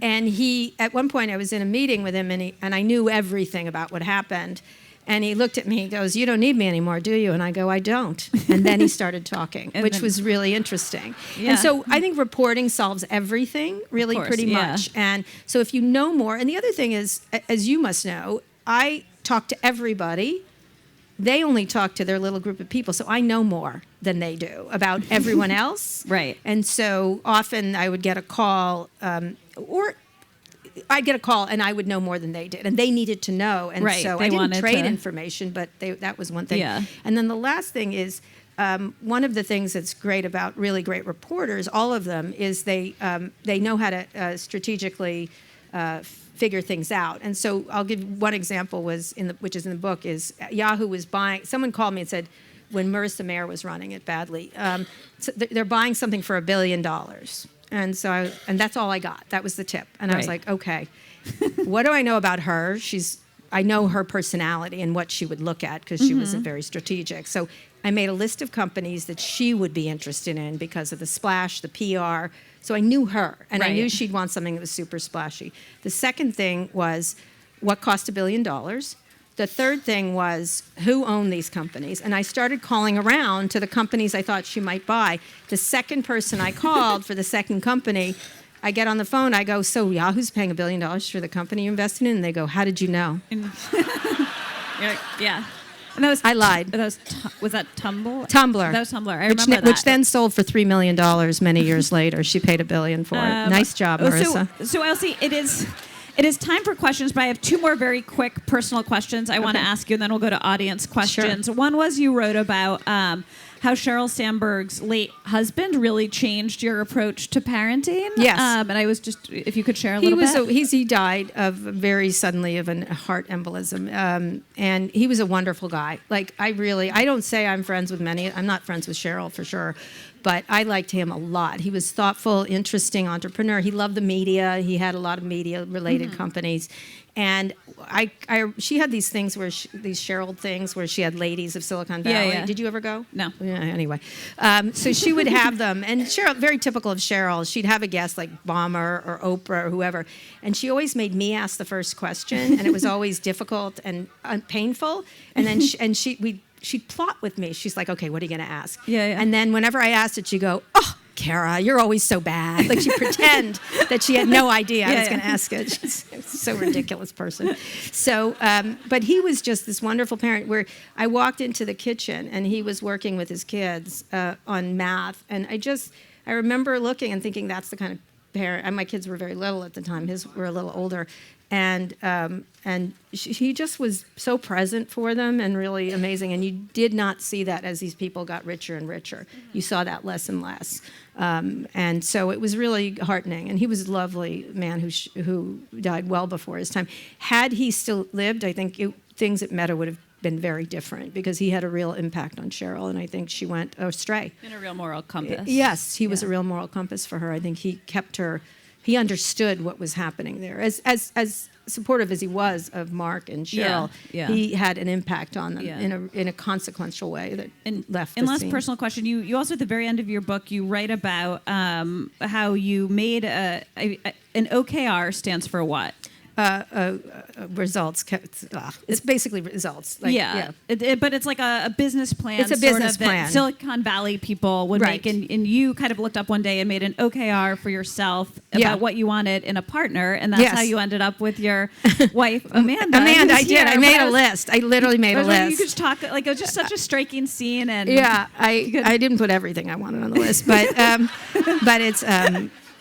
And at one point I was in a meeting with him, and I knew everything about what happened. And he looked at me, he goes, "You don't need me anymore, do you?" And I go, "I don't." And then he started talking, which was really interesting. Yeah. And so I think reporting solves everything, really, pretty much. And so if you know more, and the other thing is, as you must know, I talk to everybody. They only talk to their little group of people, so I know more than they do about everyone else. Right. And so often I would get a call, or I'd get a call and I would know more than they did, and they needed to know. And so I didn't trade information, but that was one thing. Yeah. And then the last thing is, one of the things that's great about really great reporters, all of them, is they know how to strategically figure things out. And so I'll give one example, which is in the book, is Yahoo was buying, someone called me and said, when Marissa Mayer was running it badly, so they're buying something for $1 billion. And so that's all I got. That was the tip. And I was like, okay, what do I know about her? I know her personality and what she would look at, because she was very strategic. So I made a list of companies that she would be interested in because of the splash, the PR. So I knew her, and I knew she'd want something that was super splashy. The second thing was what cost $1 billion. The third thing was who owned these companies. And I started calling around to the companies I thought she might buy. The second person I called for the second company, I get on the phone, I go, "So Yahoo's paying $1 billion for the company you invested in?" And they go, "How did you know?" Yeah. And I lied. Was that Tumblr? Tumblr. That was Tumblr. I remember that. Which then sold for $3 million many years later. She paid $1 billion for it. Nice job, Marissa. So Elsie, it is time for questions, but I have two more very quick personal questions I want to ask you, and then we'll go to audience questions. Sure. One was you wrote about how Sheryl Sandberg's late husband really changed your approach to parenting. Yes. And I was just, if you could share a little bit. He died very suddenly of a heart embolism. And he was a wonderful guy. Like, I don't say I'm friends with many. I'm not friends with Sheryl for sure. But I liked him a lot. He was thoughtful, interesting entrepreneur. He loved the media. He had a lot of media-related companies. And she had these things these Sheryl things where she had ladies of Silicon Valley. Yeah. Did you ever go? No. Yeah, anyway. So she would have them. And Sheryl, very typical of Sheryl, she'd have a guest like Ballmer or Oprah or whoever. And she always made me ask the first question. And it was always difficult and painful. And then she'd plot with me. She's like, "Okay, what are you going to ask?" Yeah. And then whenever I asked it, she'd go, "Oh, Kara, you're always so bad. Like she'd pretend that she had no idea I was going to ask it. She's so ridiculous person. So, but he was just this wonderful parent where I walked into the kitchen and he was working with his kids on math. And I remember looking and thinking that's the kind of parent, and my kids were very little at the time. His were a little older. And he just was so present for them and really amazing. And you did not see that as these people got richer and richer. You saw that less and less. And so it was really heartening. And he was a lovely man who died well before his time. Had he still lived, I think things at Meta would have been very different because he had a real impact on Cheryl. And I think she went astray. And a real moral compass. Yes, he was a real moral compass for her. I think he kept her. He understood what was happening there. As supportive as he was of Mark and Cheryl, he had an impact on them in a consequential way that left the last scene. Personal question, you also at the very end of your book, you write about how you made an OKR stands for what? Results. It's basically results. But it's like a business plan. It's a business plan that Silicon Valley people would make, and you kind of looked up one day and made an OKR for yourself about what you wanted in a partner, and that's how you ended up with your wife, Amanda. I did. I made a list. I literally made a list. You could just talk it was just such a striking scene, and I didn't put everything I wanted on the list, but it's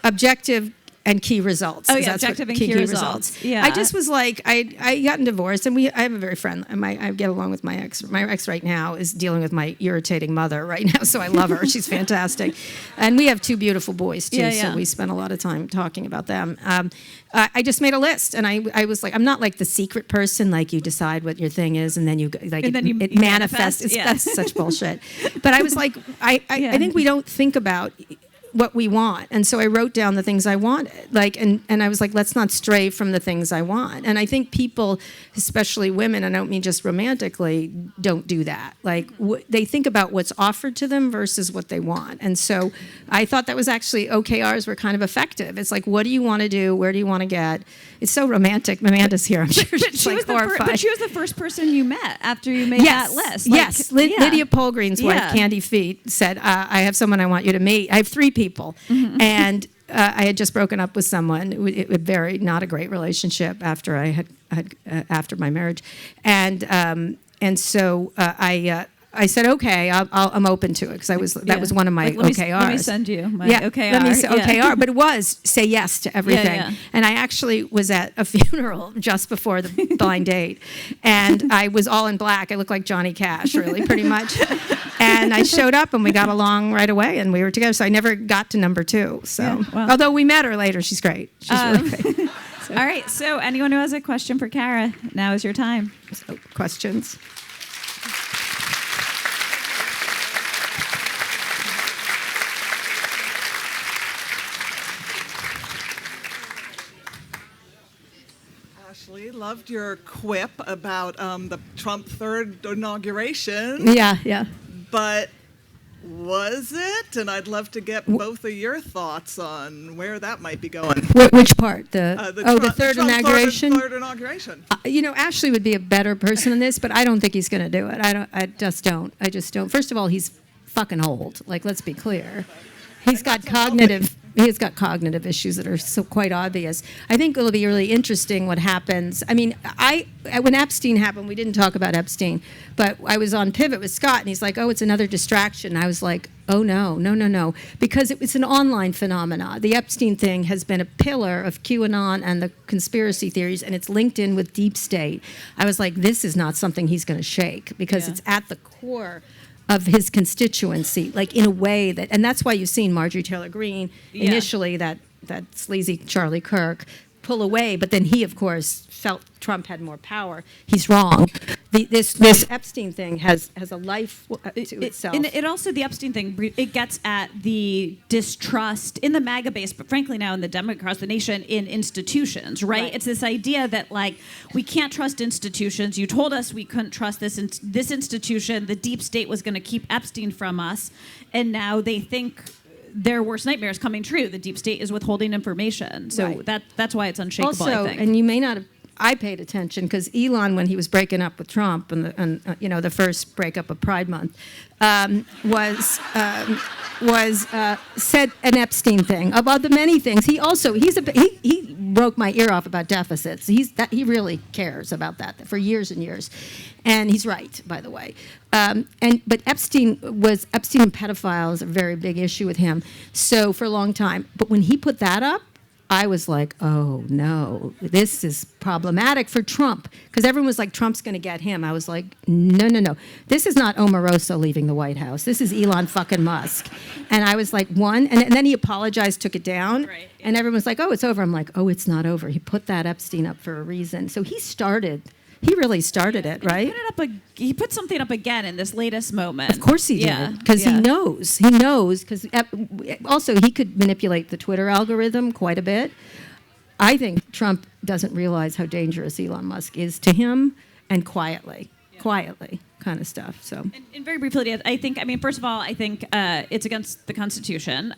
objective and key results. Objective and key results. Yeah. I just was like, I gotten divorced, and I have a very friend. I get along with my ex. My ex right now is dealing with my irritating mother right now, so I love her. She's fantastic, and we have two beautiful boys too. So we spend a lot of time talking about them. I just made a list, and I was like, I'm not like the secret person, like you decide what your thing is, and then you like it manifests. That's such bullshit. But I was like, I think we don't think about what we want. And so I wrote down the things I wanted. And I was like, let's not stray from the things I want. And I think people, especially women, and I don't mean just romantically, don't do that. Like they think about what's offered to them versus what they want. And so I thought that was actually OKRs were kind of effective. It's like, what do you want to do? Where do you want to get? It's so romantic. Amanda's here. I'm sure she's like horrified. But she was the first person you met after you made that list. Yes. Lydia Polgreen's wife, Candy Feet, said, I have someone I want you to meet. I have 3 people. Mm-hmm. And I had just broken up with someone. It was not a great relationship after I had after my marriage. And so I said, okay, I'm open to it because that was one of my OKRs. Let me send you my OKR. Let me say OKR, but it was say yes to everything. And I actually was at a funeral just before the blind date, and I was all in black. I looked like Johnny Cash, really, pretty much. And I showed up, and we got along right away, and we were together. So I never got to number 2. So, although we met her later, she's great. She's really great. So. All right. So anyone who has a question for Kara, now is your time. So, questions. Loved your quip about the Trump third inauguration. Yeah. But was it? And I'd love to get both of your thoughts on where that might be going. Which part? The third inauguration? Third inauguration. Ashley would be a better person in this, but I don't think he's going to do it. I just don't. First of all, he's fucking old. Like, let's be clear. He's got cognitive issues that are so quite obvious. I think it'll be really interesting what happens. I mean, when Epstein happened, we didn't talk about Epstein, but I was on Pivot with Scott, and he's like, oh, it's another distraction. I was like, oh, no, because it's an online phenomenon. The Epstein thing has been a pillar of QAnon and the conspiracy theories, and it's linked in with deep state. I was like, this is not something he's going to shake because it's at the core of his constituency, like in a way that, and that's why you've seen Marjorie Taylor Greene initially, that sleazy Charlie Kirk, pull away, but then he, of course, felt Trump had more power. He's wrong. This Epstein thing has a life to itself. And it also, the Epstein thing, it gets at the distrust in the MAGA base, but frankly now in the Democrats across the nation, in institutions, right? It's this idea that, like, we can't trust institutions. You told us we couldn't trust this institution. The deep state was going to keep Epstein from us, and now they think their worst nightmare is coming true. The deep state is withholding information. So that's why it's unshakable, also, I think. and you may not have I paid attention because Elon, when he was breaking up with Trump and the first breakup of Pride Month, said an Epstein thing about the many things. He broke my ear off about deficits. He really cares about that for years and years, and he's right, by the way. But Epstein and pedophiles a very big issue with him. So for a long time, but when he put that up, I was like, oh no, this is problematic for Trump, because everyone was like, Trump's going to get him. I was like, no. This is not Omarosa leaving the White House. This is Elon fucking Musk. And I was like, and then he apologized, took it down, right, yeah. And everyone was like, oh, it's over. I'm like, oh, it's not over. He put that Epstein up for a reason. So he really started it, right? He put something up again in this latest moment. Of course he did, because he knows. He knows, because also he could manipulate the Twitter algorithm quite a bit. I think Trump doesn't realize how dangerous Elon Musk is to him, and quietly kind of stuff. So, and very briefly, first of all, I think it's against the Constitution.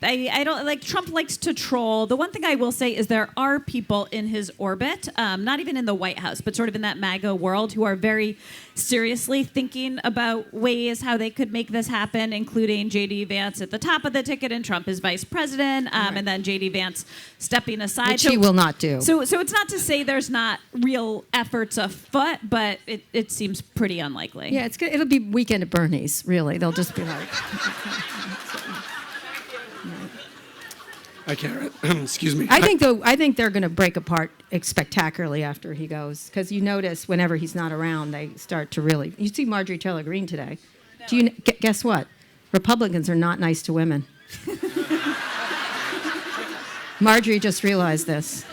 I don't like Trump likes to troll. The one thing I will say is there are people in his orbit, not even in the White House, but sort of in that MAGA world, who are very seriously thinking about ways how they could make this happen, including J.D. Vance at the top of the ticket and Trump as vice president, right, and then J.D. Vance stepping aside. Which he will not do. So it's not to say there's not real efforts afoot, but it seems pretty unlikely. Yeah, it'll be Weekend at Bernie's, really. They'll just be like... Hi, Kara. Excuse me. I think they're going to break apart spectacularly after he goes, because you notice whenever he's not around, they start to really. You see Marjorie Taylor Greene today. No. Do you guess what? Republicans are not nice to women. Marjorie just realized this.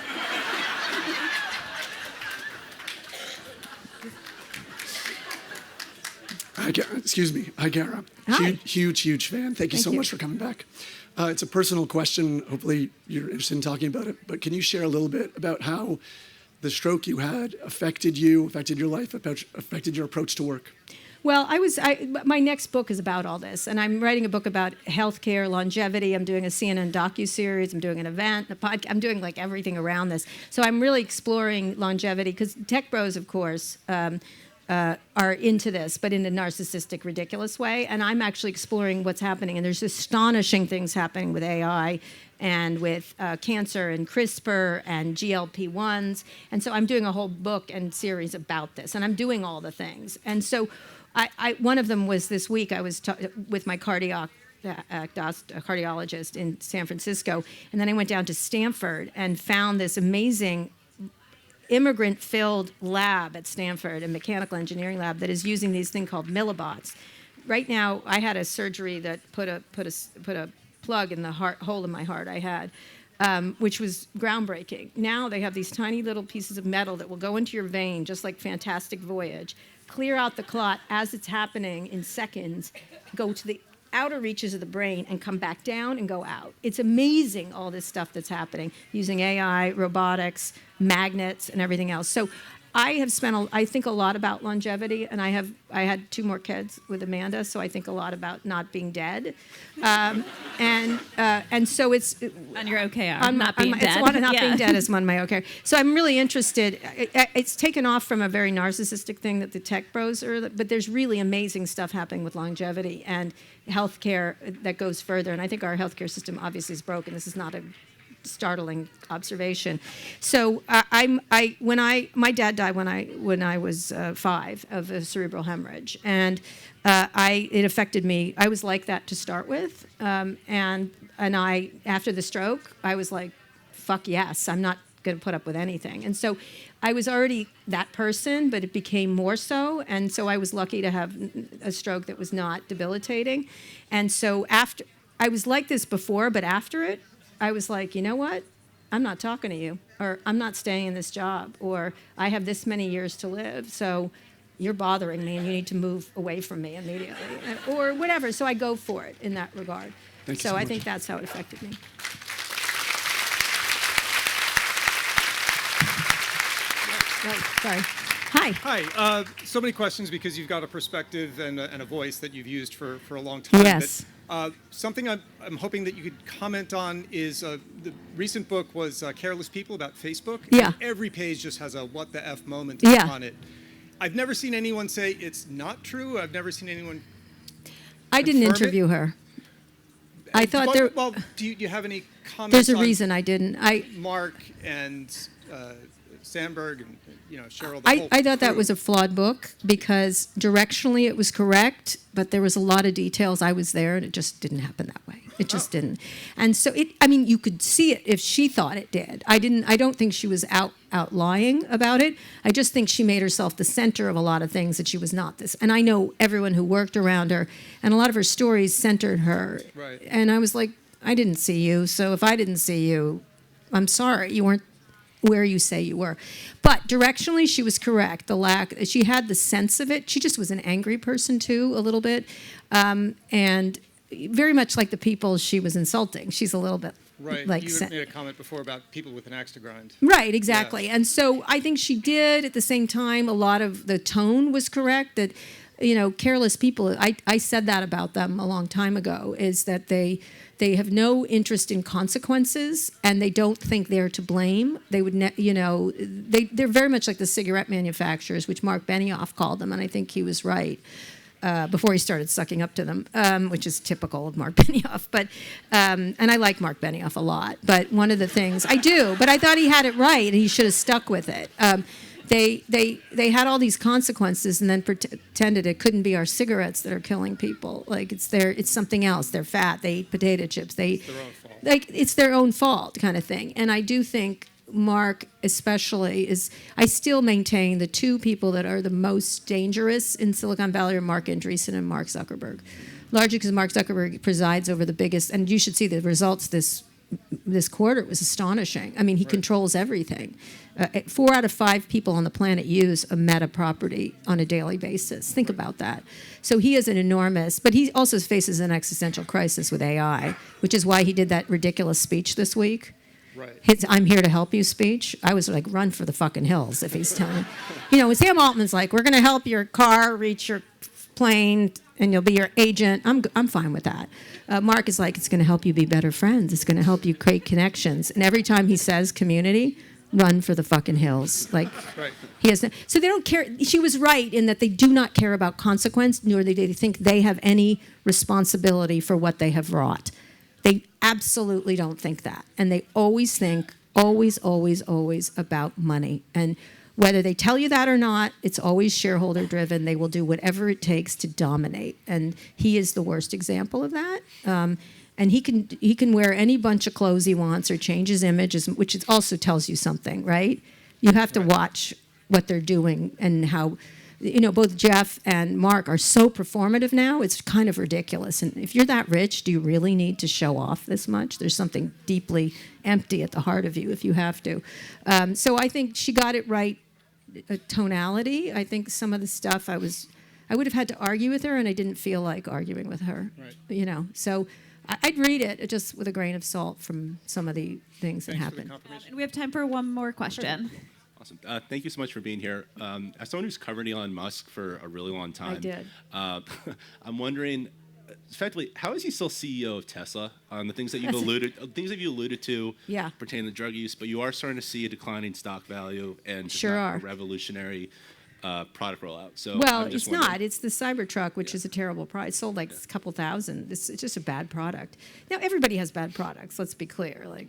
Excuse me. Hi, Kara. Hi. Huge fan. Thank you so much for coming back. It's a personal question. Hopefully you're interested in talking about it. But can you share a little bit about how the stroke you had affected you, affected your life, affected your approach to work? Well, my next book is about all this, and I'm writing a book about healthcare, longevity. I'm doing a CNN docuseries. I'm doing an event, a podcast. I'm doing like everything around this. So I'm really exploring longevity, because tech bros, of course, are into this, but in a narcissistic, ridiculous way. And I'm actually exploring what's happening. And there's astonishing things happening with AI and with cancer and CRISPR and GLP-1s. And so I'm doing a whole book and series about this. And I'm doing all the things. And so one of them was this week. I was with my cardiologist in San Francisco. And then I went down to Stanford and found this amazing immigrant-filled lab at Stanford, a mechanical engineering lab that is using these thing called millibots. Right now, I had a surgery that put a plug in the hole in my heart I had, which was groundbreaking. Now they have these tiny little pieces of metal that will go into your vein, just like Fantastic Voyage, clear out the clot as it's happening in seconds, go to the outer reaches of the brain and come back down and go out. It's amazing, all this stuff that's happening using AI, robotics, magnets, and everything else. So I have I think a lot about longevity, and I had 2 more kids with Amanda, so I think a lot about not being dead, and so it's. On your OKR, not being dead. It's not being dead is one of my OKR. So I'm really interested. It's taken off from a very narcissistic thing that the tech bros are, but there's really amazing stuff happening with longevity and healthcare that goes further. And I think our healthcare system obviously is broken. This is not a startling observation. So my dad died when I was 5 of a cerebral hemorrhage, and it affected me. I was like that to start with, and I after the stroke I was like, fuck yes, I'm not going to put up with anything. And so I was already that person, but it became more so. And so I was lucky to have a stroke that was not debilitating. And so after I was like this before, but after it, I was like, you know what? I'm not talking to you, or I'm not staying in this job, or I have this many years to live, so you're bothering me and you need to move away from me immediately, or whatever. So I go for it in that regard. Thank you so much. I think that's how it affected me. Oh, sorry. Hi. Hi. So many questions because you've got a perspective and a voice that you've used for a long time. Yes. Something I'm hoping that you could comment on is the recent book was Careless People about Facebook. Yeah. And every page just has a what the F moment Yeah. on it. I've never seen anyone say it's not true. I've never seen anyone I didn't confirm it. interview her. I thought Well, there. Well, do you have any comments There's a on reason I didn't. Mark and Sandberg and Cheryl? The whole I thought that crew? was a flawed book because directionally it was correct, but there was a lot of details. I was there, and it just didn't happen that way. It just didn't. And so you could see it if she thought it did. I don't think she was out lying about it. I just think she made herself the center of a lot of things that she was not this. And I know everyone who worked around her, and a lot of her stories centered her. Right. And I was like, I didn't see you. So if I didn't see you, I'm sorry. You weren't where you say you were. But directionally, she was correct. She had the sense of it. She just was an angry person too, a little bit. And very much like the people she was insulting. She's a little bit Right. like... You had made a comment before about people with an axe to grind. Right, exactly. Yeah. And so I think she did, at the same time, a lot of the tone was correct, that, careless people, I said that about them a long time ago, is that they have no interest in consequences, and they don't think they're to blame. They would, they're very much like the cigarette manufacturers, which Mark Benioff called them, and I think he was right. Before he started sucking up to them, which is typical of Mark Benioff. But and I like Mark Benioff a lot. But one of the things I do, but I thought he had it right, and he should have stuck with it. They had all these consequences, and then pretended it couldn't be our cigarettes that are killing people. Like it's something else. They're fat. They eat potato chips. It's their own fault. Like it's their own fault, kind of thing. And I do think Mark especially I still maintain the two people that are the most dangerous in Silicon Valley are Mark Andreessen and Mark Zuckerberg. Largely because Mark Zuckerberg presides over the biggest, and you should see the results this quarter. It was astonishing. I mean, he controls everything. 4 out of 5 people on the planet use a Meta property on a daily basis. Think about that. So he is an enormous, but he also faces an existential crisis with AI, which is why he did that ridiculous speech this week. Right. His "I'm here to help you" speech. I was like, run for the fucking hills if he's telling. When Sam Altman's like, we're going to help your car reach your plane, and you'll be your agent. I'm fine with that. Mark is like, it's going to help you be better friends. It's going to help you create connections. And every time he says community, run for the fucking hills. Like, Right. he has. So they don't care. She was right in that they do not care about consequence, nor do they think they have any responsibility for what they have wrought. They absolutely don't think that. And they always think, always about money. And whether they tell you that or not, it's always shareholder driven. They will do whatever it takes to dominate. And he is the worst example of that. And he can wear any bunch of clothes he wants or change his image, which also tells you something, right? You have to watch what they're doing and how... both Jeff and Mark are so performative now, it's kind of ridiculous. And if you're that rich, do you really need to show off this much? There's something deeply empty at the heart of you if you have to. So I think she got it right, tonality. I think some of the stuff I would have had to argue with her, and I didn't feel like arguing with her. Right. So I'd read it just with a grain of salt from some of the things that Thanks for the happened. confirmation. And we have time for one more question. Awesome. Thank you so much for being here. As someone who's covered Elon Musk for a really long time, I did. I'm wondering, effectively, how is he still CEO of Tesla? The things that you've alluded to Yeah. pertain to drug use, but you are starting to see a declining stock value and just Sure not are. a revolutionary product rollout. So Well, I'm just it's wondering- not. It's the Cybertruck, which is a terrible product. It sold like a couple thousand. It's just a bad product. Now, everybody has bad products. Let's be clear. Like,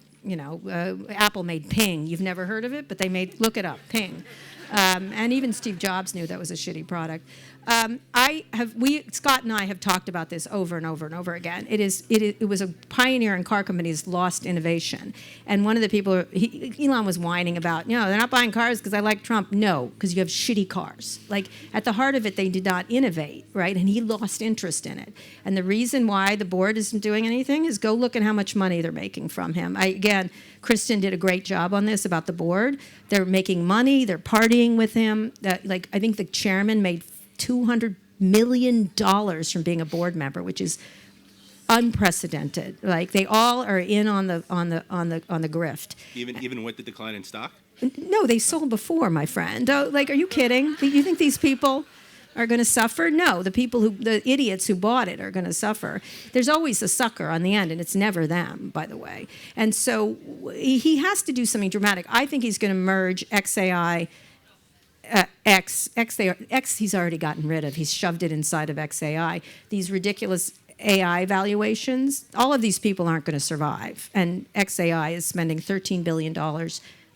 Apple made Ping. You've never heard of it, but look it up, Ping. And even Steve Jobs knew that was a shitty product. Scott and I have talked about this over and over and over again. It was a pioneer in car companies lost innovation. And one of the people, Elon was whining about, they're not buying cars because I like Trump. No, because you have shitty cars. Like, at the heart of it, they did not innovate, right? And he lost interest in it. And the reason why the board isn't doing anything is go look at how much money they're making from him. Kristen did a great job on this about the board. They're making money. They're partying with him. I think the chairman made $200 million from being a board member, which is unprecedented. Like, they all are in on the grift. Even with the decline in stock? No, they sold before, my friend. Are you kidding? You think these people? are going to suffer? No, the idiots who bought it are going to suffer. There's always a sucker on the end, and it's never them, by the way. And so he has to do something dramatic. I think he's going to merge XAI, X he's already gotten rid of. He's shoved it inside of XAI. These ridiculous AI valuations, all of these people aren't going to survive. And XAI is spending $13 billion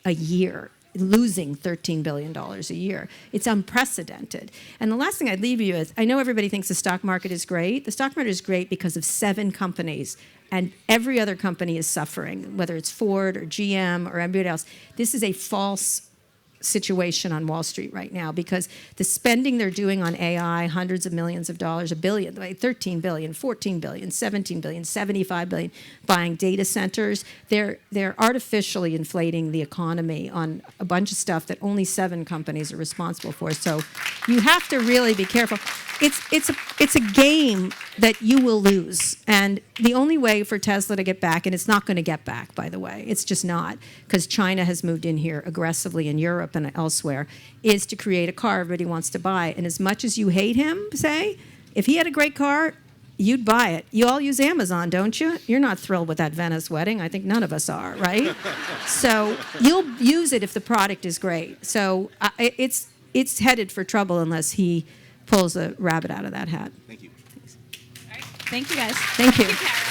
a year, losing $13 billion a year. It's unprecedented. And the last thing I'd leave you with, I know everybody thinks the stock market is great. The stock market is great because of 7 companies, and every other company is suffering, whether it's Ford or GM or everybody else. This is a false situation on Wall Street right now because the spending they're doing on AI, hundreds of millions of dollars, $1 billion, 13 billion, 14 billion, 17 billion, 75 billion, buying data centers. They're artificially inflating the economy on a bunch of stuff that only 7 companies are responsible for. So you have to really be careful. It's a game that you will lose. And the only way for Tesla to get back, and it's not going to get back, by the way, it's just not, because China has moved in here aggressively in Europe and elsewhere, is to create a car everybody wants to buy. And as much as you hate him, say, if he had a great car, you'd buy it. You all use Amazon, don't you? You're not thrilled with that Venice wedding. I think none of us are, right? So you'll use it if the product is great. So it's headed for trouble unless he pulls a rabbit out of that hat. Thank you. Thank you, guys. Thank you. Kara.